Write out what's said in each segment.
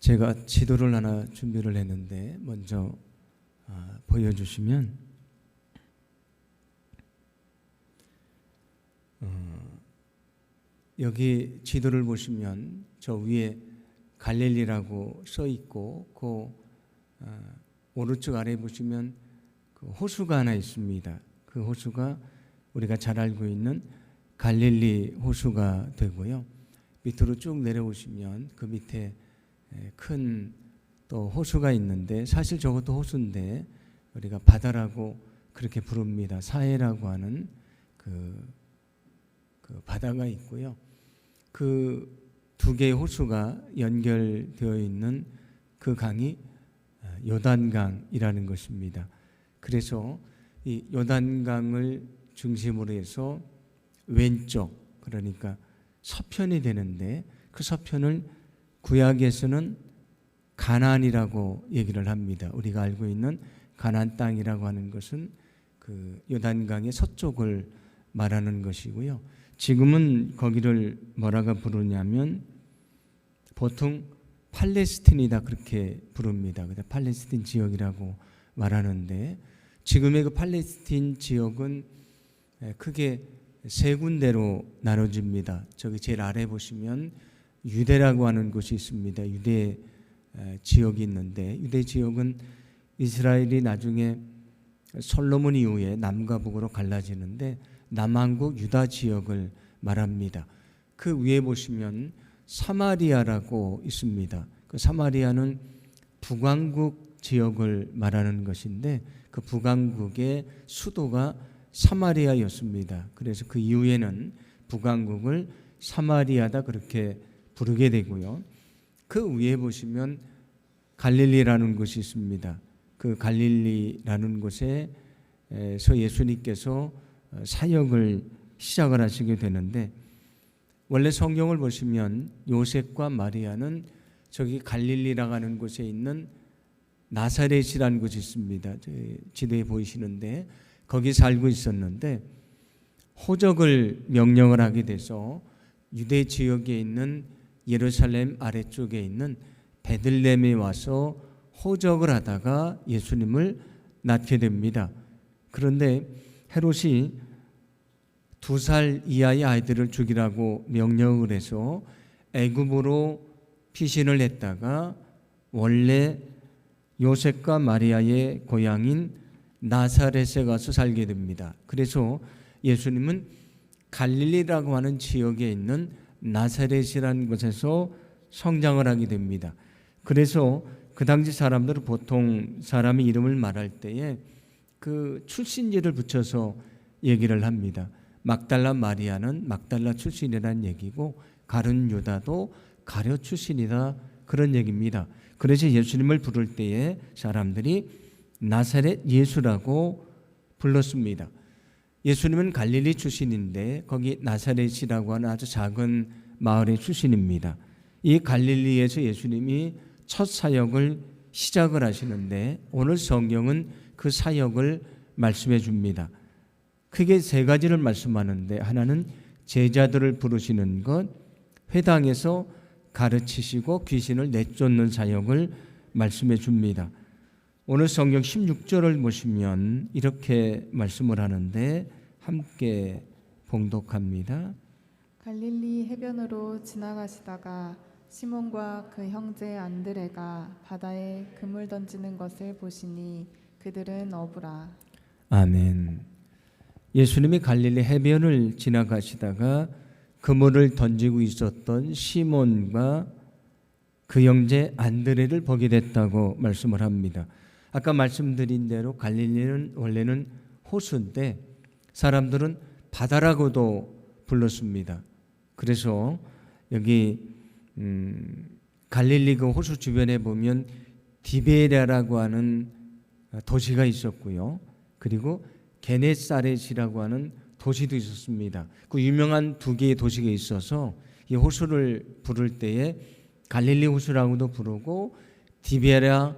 제가 지도를 하나 준비를 했는데 먼저 보여주시면 여기 지도를 보시면 저 위에 갈릴리라고 써 있고 그 오른쪽 아래에 보시면 그 호수가 하나 있습니다. 그 호수가 우리가 잘 알고 있는 갈릴리 호수가 되고요. 밑으로 쭉 내려오시면 그 밑에 큰 또 호수가 있는데 사실 저것도 호수인데 우리가 바다라고 그렇게 부릅니다. 사해라고 하는 그 바다가 있고요. 그 두 개의 호수가 연결되어 있는 그 강이 요단강이라는 것입니다. 그래서 이 요단강을 중심으로 해서 왼쪽, 그러니까 서편이 되는데 그 서편을 구약에서는 가나안이라고 얘기를 합니다. 우리가 알고 있는 가나안 땅이라고 하는 것은 그 요단강의 서쪽을 말하는 것이고요. 지금은 거기를 뭐라고 부르냐면 보통 팔레스틴이다 그렇게 부릅니다. 팔레스틴 지역이라고 말하는데 지금의 그 팔레스틴 지역은 크게 세 군데로 나눠집니다. 저기 제일 아래 보시면 유대라고 하는 곳이 있습니다. 유대 지역이 있는데 유대 지역은 이스라엘이 나중에 솔로몬 이후에 남과 북으로 갈라지는데 남한국 유다 지역을 말합니다. 그 위에 보시면 사마리아라고 있습니다. 그 사마리아는 북왕국 지역을 말하는 것인데 그 북왕국의 수도가 사마리아였습니다. 그래서 그 이후에는 북왕국을 사마리아다 그렇게 부르게 되고요. 그 위에 보시면 갈릴리라는 곳이 있습니다. 그 갈릴리라는 곳에서 예수님께서 사역을 시작을 하시게 되는데 원래 성경을 보시면 요셉과 마리아는 저기 갈릴리라고 하는 곳에 있는 나사렛이라는 곳이 있습니다. 지도에 보이시는데 거기 살고 있었는데 호적을 명령을 하게 돼서 유대 지역에 있는 예루살렘 아래쪽에 있는 베들레헴에 와서 호적을 하다가 예수님을 낳게 됩니다. 그런데 헤롯이 2살 이하의 아이들을 죽이라고 명령을 해서 애굽으로 피신을 했다가 원래 요셉과 마리아의 고향인 나사렛에 가서 살게 됩니다. 그래서 예수님은 갈릴리라고 하는 지역에 있는 나사렛이라는 곳에서 성장을 하게 됩니다. 그래서 그 당시 사람들은 보통 사람의 이름을 말할 때에 그 출신지를 붙여서 얘기를 합니다. 막달라 마리아는 막달라 출신이라는 얘기고 가룟 유다도 가룟 출신이다 그런 얘기입니다. 그래서 예수님을 부를 때에 사람들이 나사렛 예수라고 불렀습니다. 예수님은 갈릴리 출신인데 거기 나사렛이라고 하는 아주 작은 마을의 출신입니다. 이 갈릴리에서 예수님이 첫 사역을 시작을 하시는데 오늘 성경은 그 사역을 말씀해 줍니다. 크게 세 가지를 말씀하는데 하나는 제자들을 부르시는 것, 회당에서 가르치시고 귀신을 내쫓는 사역을 말씀해 줍니다. 오늘 성경 16절을 보시면 이렇게 말씀을 하는데 함께 봉독합니다. 갈릴리 해변으로 지나가시다가 시몬과 그 형제 안드레가 바다에 그물 던지는 것을 보시니 그들은 어부라. 아멘. 예수님이 갈릴리 해변을 지나가시다가 그물을 던지고 있었던 시몬과 그 형제 안드레를 보게 됐다고 말씀을 합니다. 아까 말씀드린 대로 갈릴리는 원래는 호수인데 사람들은 바다라고도 불렀습니다. 그래서 여기 갈릴리 그 호수 주변에 보면 디베랴라고 하는 도시가 있었고요. 그리고 게네사렛이라고 하는 도시도 있었습니다. 그 유명한 두 개의 도시가 있어서 이 호수를 부를 때에 갈릴리 호수라고도 부르고 디베랴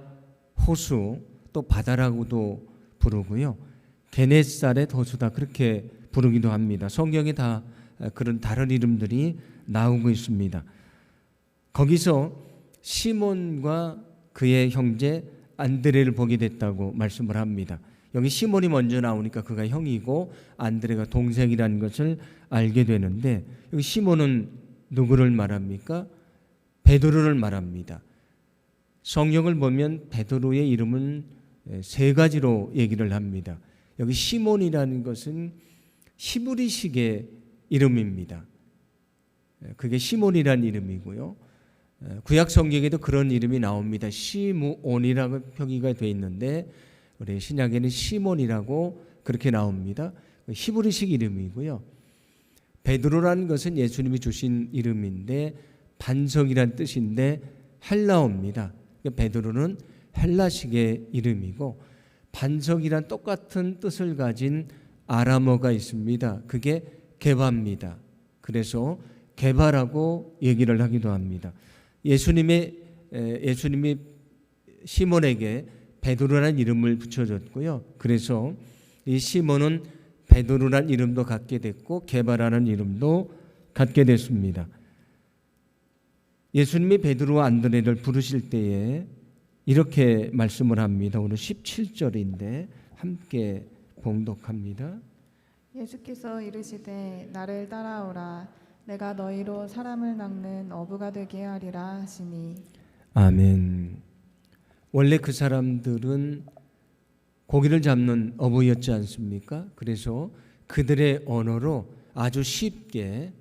호수 또 바다라고도 부르고요. 게네사렛 호수다 그렇게 부르기도 합니다. 성경에 다 그런 다른 이름들이 나오고 있습니다. 거기서 시몬과 그의 형제 안드레를 보게 됐다고 말씀을 합니다. 여기 시몬이 먼저 나오니까 그가 형이고 안드레가 동생이라는 것을 알게 되는데, 여기 시몬은 누구를 말합니까? 베드로를 말합니다. 성경을 보면 베드로의 이름은 세 가지로 얘기를 합니다. 여기 시몬이라는 것은 히브리식의 이름입니다. 그게 시몬이라는 이름이고요. 구약 성경에도 그런 이름이 나옵니다. 시므온이라고 표기가 되어 있는데 우리 신약에는 시몬이라고 그렇게 나옵니다. 히브리식 이름이고요. 베드로라는 것은 예수님이 주신 이름인데 반석이란 뜻인데 헬라어입니다. 베드로는 헬라식의 이름이고, 반석이란 똑같은 뜻을 가진 아람어가 있습니다. 그게 게바입니다. 그래서 게바라고 얘기를 하기도 합니다. 예수님이 시몬에게 베드로라는 이름을 붙여줬고요. 그래서 이 시몬은 베드로라는 이름도 갖게 됐고 게바라는 이름도 갖게 됐습니다. 예수님이 베드로와 안드레를 부르실 때에 이렇게 말씀을 합니다. 오늘 17절인데 함께 봉독합니다. 예수께서 이르시되 나를 따라오라. 내가 너희로 사람을 낚는 어부가 되게 하리라 하시니. 아멘. 원래 그 사람들은 고기를 잡는 어부였지 않습니까? 그래서 그들의 언어로 아주 쉽게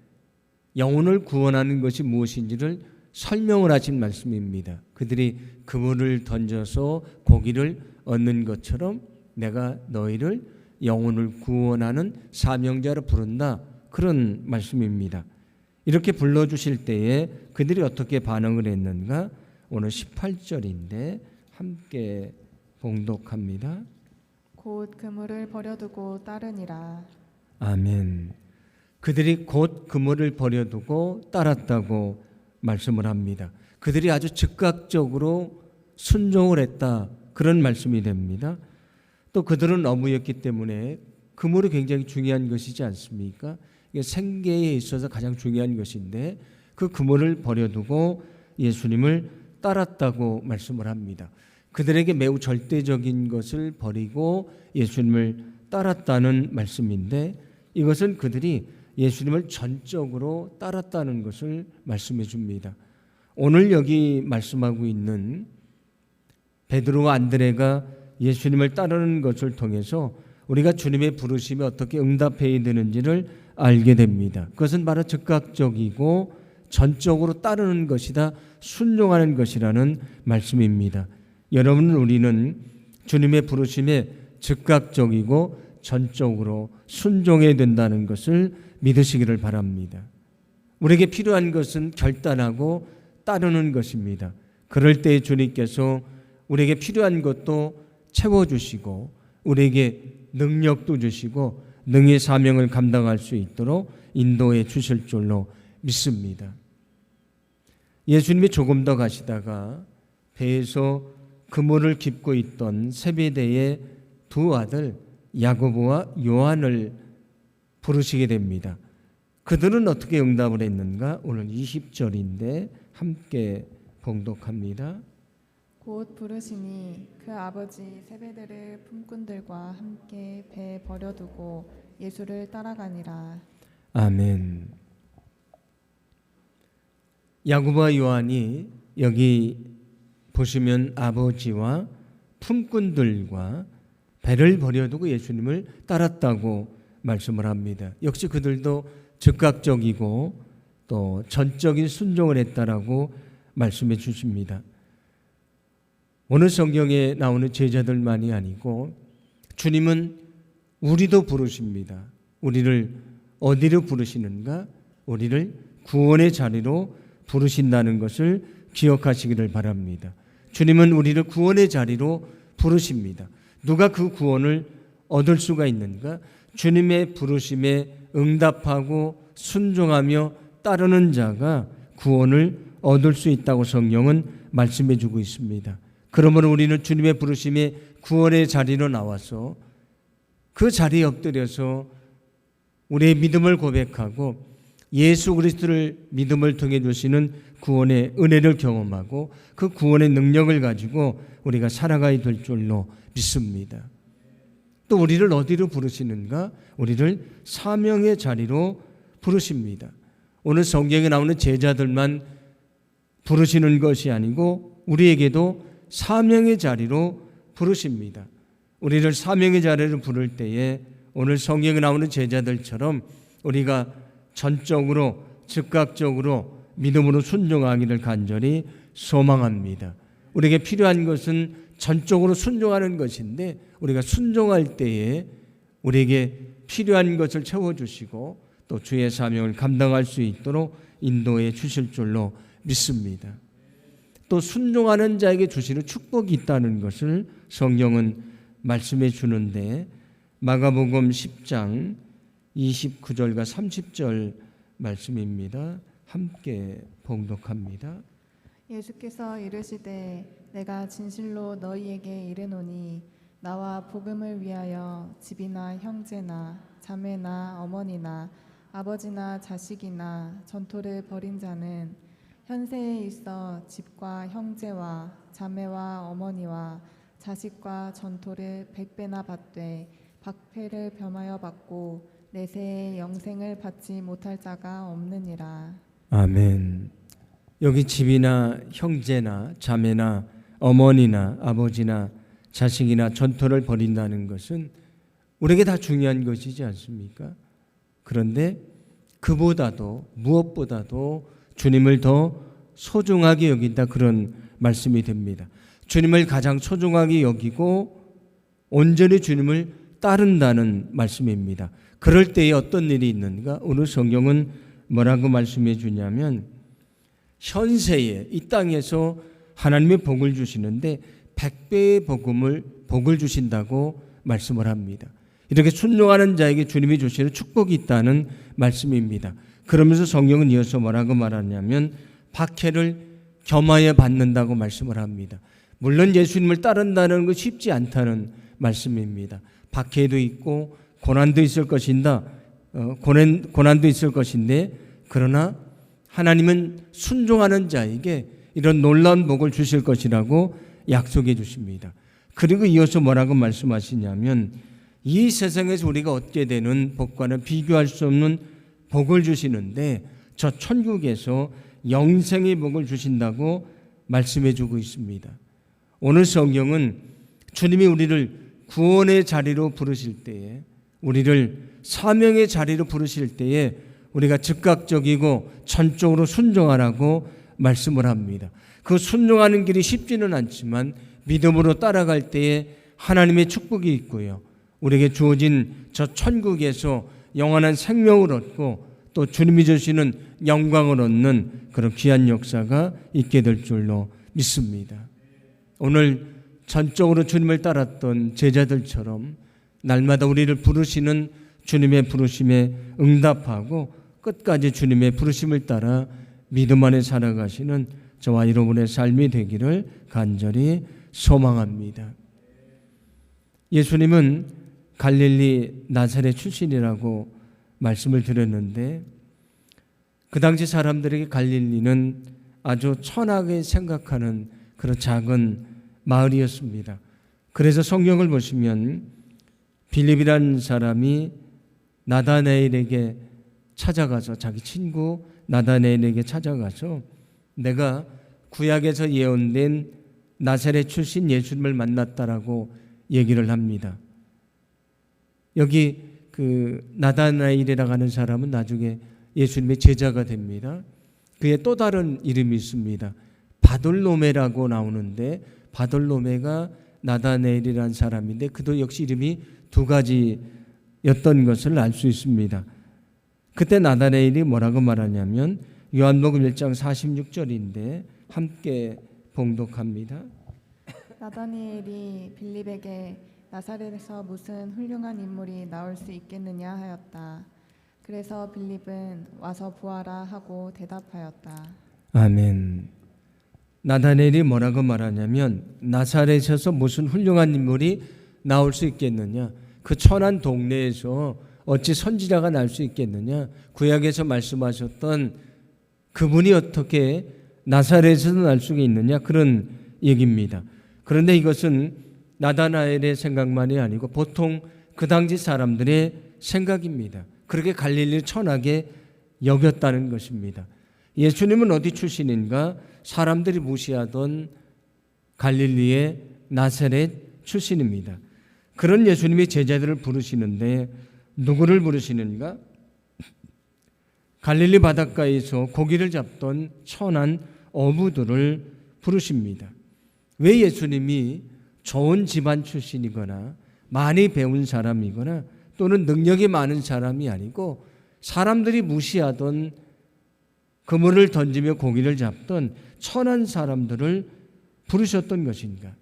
영혼을 구원하는 것이 무엇인지를 설명을 하신 말씀입니다. 그들이 그물을 던져서 고기를 얻는 것처럼 내가 너희를 영혼을 구원하는 사명자로 부른다, 그런 말씀입니다. 이렇게 불러주실 때에 그들이 어떻게 반응을 했는가? 오늘 18절인데 함께 봉독합니다. 곧 그물을 버려두고 따르니라. 아멘. 그들이 곧 그물을 버려두고 따랐다고 말씀을 합니다. 그들이 아주 즉각적으로 순종을 했다, 그런 말씀이 됩니다. 또 그들은 어부였기 때문에 그물이 굉장히 중요한 것이지 않습니까? 이게 생계에 있어서 가장 중요한 것인데 그 그물을 버려두고 예수님을 따랐다고 말씀을 합니다. 그들에게 매우 절대적인 것을 버리고 예수님을 따랐다는 말씀인데, 이것은 그들이 예수님을 전적으로 따랐다는 것을 말씀해 줍니다. 오늘 여기 말씀하고 있는 베드로와 안드레가 예수님을 따르는 것을 통해서 우리가 주님의 부르심에 어떻게 응답해야 되는지를 알게 됩니다. 그것은 바로 즉각적이고 전적으로 따르는 것이다, 순종하는 것이라는 말씀입니다. 여러분, 우리는 주님의 부르심에 즉각적이고 전적으로 순종해야 된다는 것을 믿으시기를 바랍니다. 우리에게 필요한 것은 결단하고 따르는 것입니다. 그럴 때 주님께서 우리에게 필요한 것도 채워주시고 우리에게 능력도 주시고 능히 사명을 감당할 수 있도록 인도해 주실 줄로 믿습니다. 예수님이 조금 더 가시다가 배에서 그물을 깁고 있던 세베대의 두 아들 야고보와 요한을 부르시게 됩니다. 그들은 어떻게 응답을 했는가? 오늘 20절인데 함께 봉독합니다. 곧 부르시니 그 아버지 세베대를 품꾼들과 함께 배에 버려두고 예수를 따라가니라. 아멘. 야고보와 요한이 여기 보시면 아버지와 품꾼들과 배를 버려두고 예수님을 따랐다고 말씀을 합니다. 역시 그들도 즉각적이고 또 전적인 순종을 했다라고 말씀해 주십니다. 오늘 성경에 나오는 제자들만이 아니고 주님은 우리도 부르십니다. 우리를 어디로 부르시는가? 우리를 구원의 자리로 부르신다는 것을 기억하시기를 바랍니다. 주님은 우리를 구원의 자리로 부르십니다. 누가 그 구원을 얻을 수가 있는가? 주님의 부르심에 응답하고 순종하며 따르는 자가 구원을 얻을 수 있다고 성경은 말씀해 주고 있습니다. 그러므로 우리는 주님의 부르심에 구원의 자리로 나와서 그 자리에 엎드려서 우리의 믿음을 고백하고 예수 그리스도를 믿음을 통해 주시는 구원의 은혜를 경험하고 그 구원의 능력을 가지고 우리가 살아가야 될 줄로 믿습니다. 또 우리를 어디로 부르시는가? 우리를 사명의 자리로 부르십니다. 오늘 성경에 나오는 제자들만 부르시는 것이 아니고 우리에게도 사명의 자리로 부르십니다. 우리를 사명의 자리로 부를 때에 오늘 성경에 나오는 제자들처럼 우리가 전적으로 즉각적으로 믿음으로 순종하기를 간절히 소망합니다. 우리에게 필요한 것은 전적으로 순종하는 것인데 우리가 순종할 때에 우리에게 필요한 것을 채워주시고 또 주의 사명을 감당할 수 있도록 인도해 주실 줄로 믿습니다. 또 순종하는 자에게 주시는 축복이 있다는 것을 성경은 말씀해 주는데 마가복음 10장 29절과 30절 말씀입니다. 함께 봉독합니다. 예수께서 이르시되 내가 진실로 너희에게 이르노니 나와 복음을 위하여 집이나 형제나 자매나 어머니나 아버지나 자식이나 전토를 벌인 자는 현세에 있어 집과 형제와 자매와 어머니와 자식과 전토를 100배나 받되 박패를 범하여 받고 내세에 영생을 받지 못할 자가 없느니라. 아멘. 여기 집이나 형제나 자매나 어머니나 아버지나 자식이나 전토를 벌인다는 것은 우리에게 다 중요한 것이지 않습니까? 그런데 그보다도 무엇보다도 주님을 더 소중하게 여긴다, 그런 말씀이 됩니다. 주님을 가장 소중하게 여기고 온전히 주님을 따른다는 말씀입니다. 그럴 때에 어떤 일이 있는가? 오늘 성경은 뭐라고 말씀해 주냐면 현세에 이 땅에서 하나님의 복을 주시는데 100배의 복을 주신다고 말씀을 합니다. 이렇게 순종하는 자에게 주님이 주시는 축복이 있다는 말씀입니다. 그러면서 성경은 이어서 뭐라고 말하냐면 박해를 겸하여 받는다고 말씀을 합니다. 물론 예수님을 따른다는 건 쉽지 않다는 말씀입니다. 박해도 있고 고난도 있을 것인데 그러나 하나님은 순종하는 자에게 이런 놀라운 복을 주실 것이라고 약속해 주십니다. 그리고 이어서 뭐라고 말씀하시냐면 이 세상에서 우리가 얻게 되는 복과는 비교할 수 없는 복을 주시는데 저 천국에서 영생의 복을 주신다고 말씀해 주고 있습니다. 오늘 성경은 주님이 우리를 구원의 자리로 부르실 때에, 우리를 사명의 자리로 부르실 때에 우리가 즉각적이고 전적으로 순종하라고 말씀을 합니다. 그 순종하는 길이 쉽지는 않지만 믿음으로 따라갈 때에 하나님의 축복이 있고요, 우리에게 주어진 저 천국에서 영원한 생명을 얻고 또 주님이 주시는 영광을 얻는 그런 귀한 역사가 있게 될 줄로 믿습니다. 오늘 전적으로 주님을 따랐던 제자들처럼 날마다 우리를 부르시는 주님의 부르심에 응답하고 끝까지 주님의 부르심을 따라 믿음 안에 살아가시는 저와 여러분의 삶이 되기를 간절히 소망합니다. 예수님은 갈릴리 나사렛 출신이라고 말씀을 드렸는데 그 당시 사람들에게 갈릴리는 아주 천하게 생각하는 그런 작은 마을이었습니다. 그래서 성경을 보시면 빌립이라는 사람이 나다나엘에게 찾아가서, 자기 친구 나다나엘에게 찾아가서 내가 구약에서 예언된 나사렛 출신 예수님을 만났다라고 얘기를 합니다. 여기 그 나다나엘이라고 하는 사람은 나중에 예수님의 제자가 됩니다. 그의 또 다른 이름이 있습니다. 바돌로메라고 나오는데 바돌로메가 나다나엘이라는 사람인데 그도 역시 이름이 두 가지였던 것을 알 수 있습니다. 그때 나다나엘이 뭐라고 말하냐면 요한복음 1장 46절인데 함께 봉독합니다. 나다니엘이 빌립에게 나사렛에서 무슨 훌륭한 인물이 나올 수 있겠느냐 하였다. 그래서 빌립은 와서 보아라 하고 대답하였다. 아멘. 나다나엘이 뭐라고 말하냐면 나사렛에서 무슨 훌륭한 인물이 나올 수 있겠느냐, 그 천한 동네에서 어찌 선지자가 날 수 있겠느냐? 구약에서 말씀하셨던 그분이 어떻게 나사렛에서 날 수가 있느냐? 그런 얘기입니다. 그런데 이것은 나다나엘의 생각만이 아니고 보통 그 당시 사람들의 생각입니다. 그렇게 갈릴리를 천하게 여겼다는 것입니다. 예수님은 어디 출신인가? 사람들이 무시하던 갈릴리의 나사렛 출신입니다. 그런 예수님이 제자들을 부르시는데 누구를 부르시는가? 갈릴리 바닷가에서 고기를 잡던 천한 어부들을 부르십니다. 왜 예수님이 좋은 집안 출신이거나 많이 배운 사람이거나 또는 능력이 많은 사람이 아니고 사람들이 무시하던 그물을 던지며 고기를 잡던 천한 사람들을 부르셨던 것인가?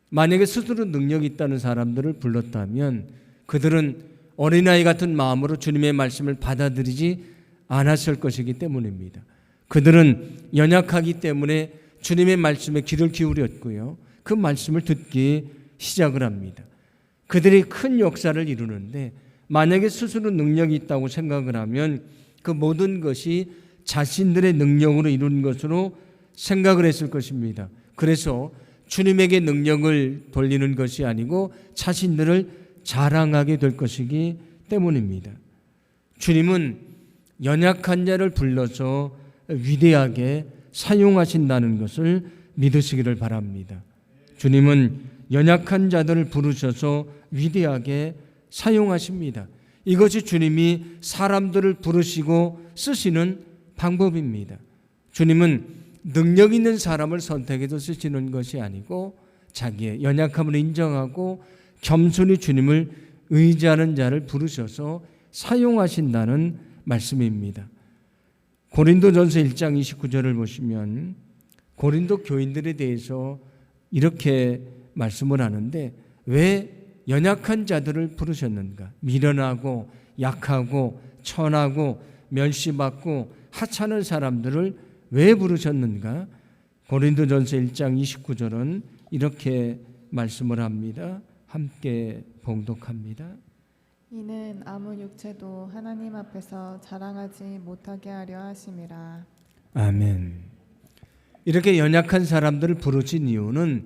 만약에 스스로 능력이 있다는 사람들을 불렀다면 그들은 어린아이 같은 마음으로 주님의 말씀을 받아들이지 않았을 것이기 때문입니다. 그들은 연약하기 때문에 주님의 말씀에 귀를 기울였고요. 그 말씀을 듣기 시작을 합니다. 그들이 큰 역사를 이루는데 만약에 스스로 능력이 있다고 생각을 하면 그 모든 것이 자신들의 능력으로 이룬 것으로 생각을 했을 것입니다. 그래서 주님에게 능력을 돌리는 것이 아니고 자신들을 자랑하게 될 것이기 때문입니다. 주님은 연약한 자를 불러서 위대하게 사용하신다는 것을 믿으시기를 바랍니다. 주님은 연약한 자들을 부르셔서 위대하게 사용하십니다. 이것이 주님이 사람들을 부르시고 쓰시는 방법입니다. 주님은 능력 있는 사람을 선택해서 쓰시는 것이 아니고 자기의 연약함을 인정하고 겸손히 주님을 의지하는 자를 부르셔서 사용하신다는 말씀입니다. 고린도전서 1장 29절을 보시면 고린도 교인들에 대해서 이렇게 말씀을 하는데 왜 연약한 자들을 부르셨는가? 미련하고 약하고 천하고 멸시받고 하찮은 사람들을 왜 부르셨는가? 고린도전서 1장 29절은 이렇게 말씀을 합니다. 함께 봉독합니다. 이는 아무 육체도 하나님 앞에서 자랑하지 못하게 하려 하심이라. 아멘. 이렇게 연약한 사람들을 부르신 이유는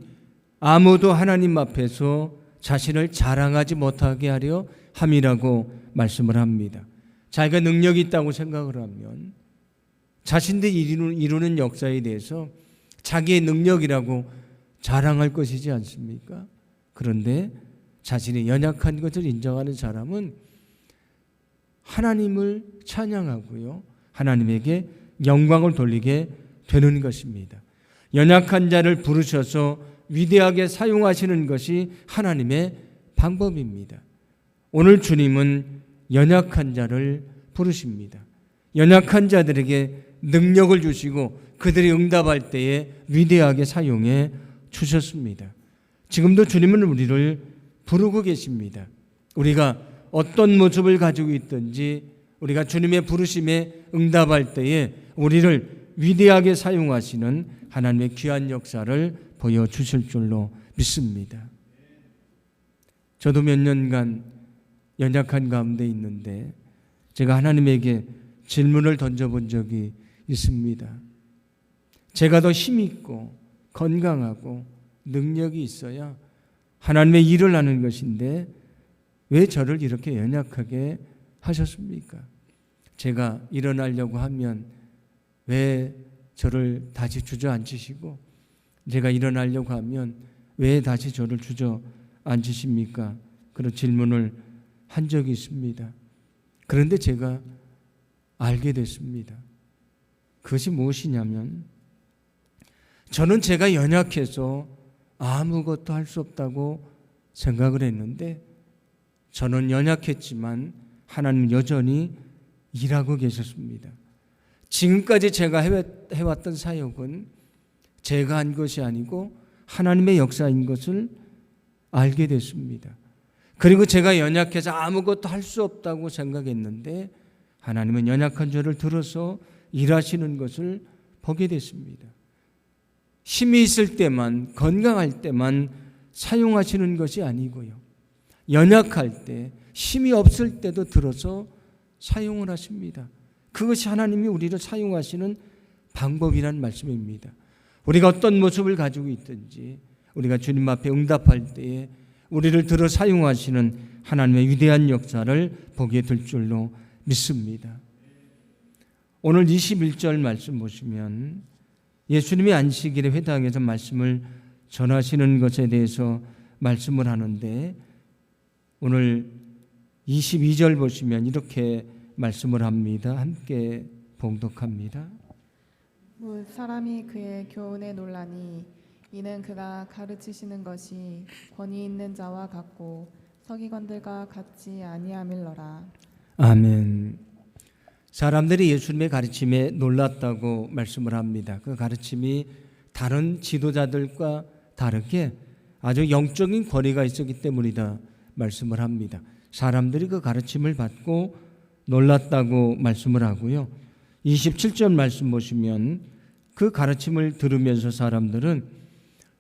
아무도 하나님 앞에서 자신을 자랑하지 못하게 하려 함이라고 말씀을 합니다. 자기가 능력이 있다고 생각을 하면 자신들이 이루는 역사에 대해서 자기의 능력이라고 자랑할 것이지 않습니까? 그런데 자신의 연약한 것을 인정하는 사람은 하나님을 찬양하고요. 하나님에게 영광을 돌리게 되는 것입니다. 연약한 자를 부르셔서 위대하게 사용하시는 것이 하나님의 방법입니다. 오늘 주님은 연약한 자를 부르십니다. 연약한 자들에게 능력을 주시고 그들이 응답할 때에 위대하게 사용해 주셨습니다. 지금도 주님은 우리를 부르고 계십니다. 우리가 어떤 모습을 가지고 있든지 우리가 주님의 부르심에 응답할 때에 우리를 위대하게 사용하시는 하나님의 귀한 역사를 보여주실 줄로 믿습니다. 저도 몇 년간 연약한 가운데 있는데 제가 하나님에게 질문을 던져본 적이 있습니다. 제가 더 힘있고 건강하고 능력이 있어야 하나님의 일을 하는 것인데 왜 저를 이렇게 연약하게 하셨습니까? 제가 일어나려고 하면 왜 저를 다시 주저앉히시고 제가 일어나려고 하면 왜 다시 저를 주저앉히십니까? 그런 질문을 한 적이 있습니다. 그런데 제가 알게 됐습니다. 그것이 무엇이냐면 저는 제가 연약해서 아무것도 할 수 없다고 생각을 했는데 저는 연약했지만 하나님은 여전히 일하고 계셨습니다. 지금까지 제가 해왔던 사역은 제가 한 것이 아니고 하나님의 역사인 것을 알게 됐습니다. 그리고 제가 연약해서 아무것도 할 수 없다고 생각했는데 하나님은 연약한 저를 들어서 일하시는 것을 보게 됐습니다. 힘이 있을 때만, 건강할 때만 사용하시는 것이 아니고요. 연약할 때, 힘이 없을 때도 들어서 사용을 하십니다. 그것이 하나님이 우리를 사용하시는 방법이란 말씀입니다. 우리가 어떤 모습을 가지고 있든지 우리가 주님 앞에 응답할 때에 우리를 들어 사용하시는 하나님의 위대한 역사를 보게 될 줄로 믿습니다. 오늘 21절 말씀 보시면 예수님이 안식일에 회당에서 말씀을 전하시는 것에 대해서 말씀을 하는데 오늘 22절 보시면 이렇게 말씀을 합니다. 함께 봉독합니다. 무 사람이 그의 교훈에 놀라니 이는 그가 가르치시는 것이 권위 있는 자와 같고 서기관들과 같지 아니함일러라. 아멘. 사람들이 예수님의 가르침에 놀랐다고 말씀을 합니다. 그 가르침이 다른 지도자들과 다르게 아주 영적인 권위가 있었기 때문이다 말씀을 합니다. 사람들이 그 가르침을 받고 놀랐다고 말씀을 하고요. 27절 말씀 보시면 그 가르침을 들으면서 사람들은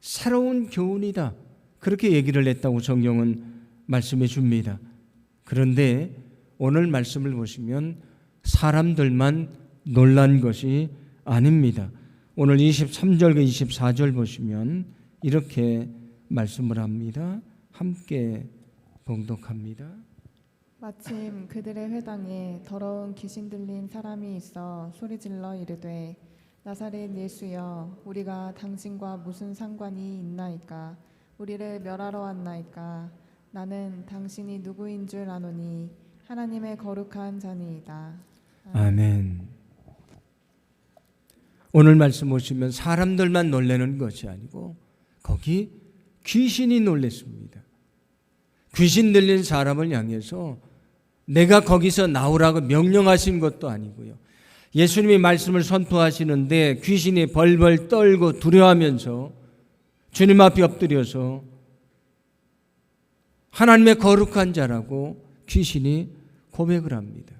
새로운 교훈이다 그렇게 얘기를 했다고 성경은 말씀해 줍니다. 그런데 오늘 말씀을 보시면 사람들만 놀란 것이 아닙니다. 오늘 23절과 24절 보시면 이렇게 말씀을 합니다. 함께 봉독합니다. 마침 그들의 회당에 더러운 귀신 들린 사람이 있어 소리질러 이르되 나사렛 예수여 우리가 당신과 무슨 상관이 있나이까 우리를 멸하러 왔나이까 나는 당신이 누구인 줄 아노니 하나님의 거룩한 자니이다. 아멘. 오늘 말씀 보시면 사람들만 놀라는 것이 아니고 거기 귀신이 놀랐습니다. 귀신 들린 사람을 향해서 내가 거기서 나오라고 명령하신 것도 아니고요. 예수님이 말씀을 선포하시는데 귀신이 벌벌 떨고 두려워하면서 주님 앞에 엎드려서 하나님의 거룩한 자라고 귀신이 고백을 합니다.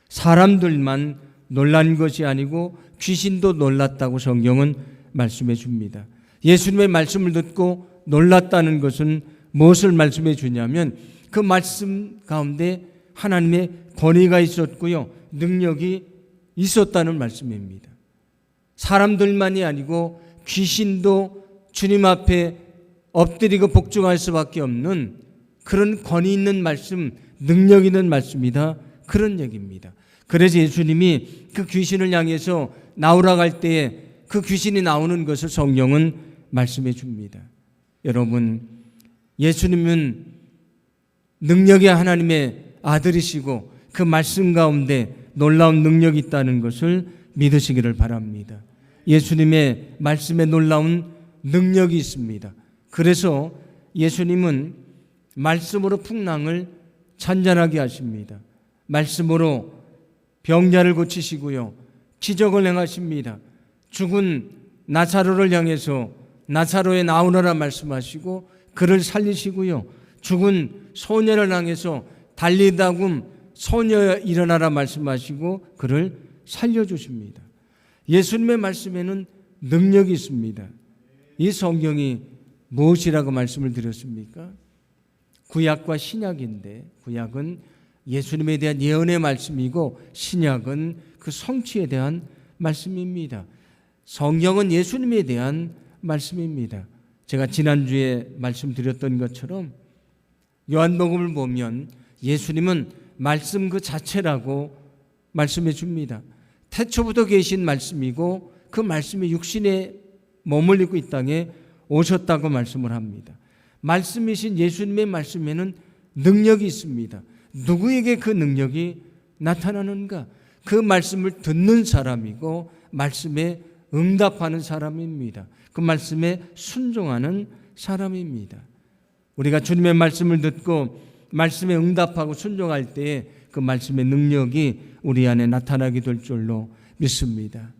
사람들만 놀란 것이 아니고 귀신도 놀랐다고 성경은 말씀해 줍니다. 예수님의 말씀을 듣고 놀랐다는 것은 무엇을 말씀해 주냐면 그 말씀 가운데 하나님의 권위가 있었고요. 능력이 있었다는 말씀입니다. 사람들만이 아니고 귀신도 주님 앞에 엎드리고 복종할 수밖에 없는 그런 권위 있는 말씀, 능력 있는 말씀이다. 그런 얘기입니다. 그래서 예수님이 그 귀신을 향해서 나오라고 할 때에 그 귀신이 나오는 것을 성경은 말씀해 줍니다. 여러분, 예수님은 능력의 하나님의 아들이시고 그 말씀 가운데 놀라운 능력이 있다는 것을 믿으시기를 바랍니다. 예수님의 말씀에 놀라운 능력이 있습니다. 그래서 예수님은 말씀으로 풍랑을 잔잔하게 하십니다. 말씀으로 병자를 고치시고요. 기적을 행하십니다. 죽은 나사로를 향해서 나사로에 나오너라 말씀하시고 그를 살리시고요. 죽은 소녀를 향해서 달리다금 소녀 일어나라 말씀하시고 그를 살려주십니다. 예수님의 말씀에는 능력이 있습니다. 이 성경이 무엇이라고 말씀을 드렸습니까? 구약과 신약인데 구약은 예수님에 대한 예언의 말씀이고 신약은 그 성취에 대한 말씀입니다. 성경은 예수님에 대한 말씀입니다. 제가 지난주에 말씀드렸던 것처럼 요한복음을 보면 예수님은 말씀 그 자체라고 말씀해 줍니다. 태초부터 계신 말씀이고 그 말씀이 육신에 머물리고 이 땅에 오셨다고 말씀을 합니다. 말씀이신 예수님의 말씀에는 능력이 있습니다. 누구에게 그 능력이 나타나는가? 그 말씀을 듣는 사람이고 말씀에 응답하는 사람입니다. 그 말씀에 순종하는 사람입니다. 우리가 주님의 말씀을 듣고 말씀에 응답하고 순종할 때에 그 말씀의 능력이 우리 안에 나타나게 될 줄로 믿습니다.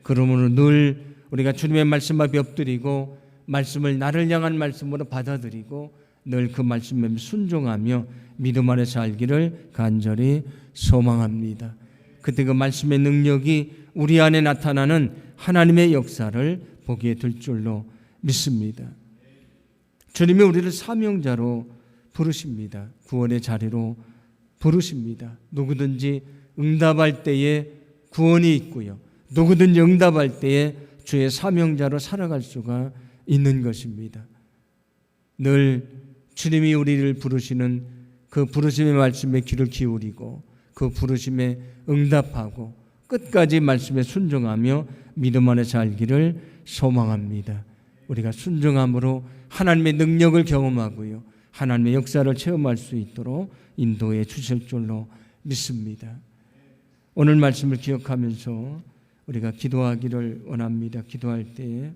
그러므로 늘 우리가 주님의 말씀 앞에 엎드리고 말씀을 나를 향한 말씀으로 받아들이고 늘 그 말씀에 순종하며 믿음 안에 살기를 간절히 소망합니다. 그때 그 말씀의 능력이 우리 안에 나타나는 하나님의 역사를 보게 될 줄로 믿습니다. 주님이 우리를 사명자로 부르십니다. 구원의 자리로 부르십니다. 누구든지 응답할 때에 구원이 있고요. 누구든지 응답할 때에 주의 사명자로 살아갈 수가 있는 것입니다. 늘 주님이 우리를 부르시는 그 부르심의 말씀에 귀를 기울이고 그 부르심에 응답하고 끝까지 말씀에 순종하며 믿음 안에 살기를 소망합니다. 우리가 순종함으로 하나님의 능력을 경험하고요. 하나님의 역사를 체험할 수 있도록 인도해 주실 줄로 믿습니다. 오늘 말씀을 기억하면서 우리가 기도하기를 원합니다. 기도할 때에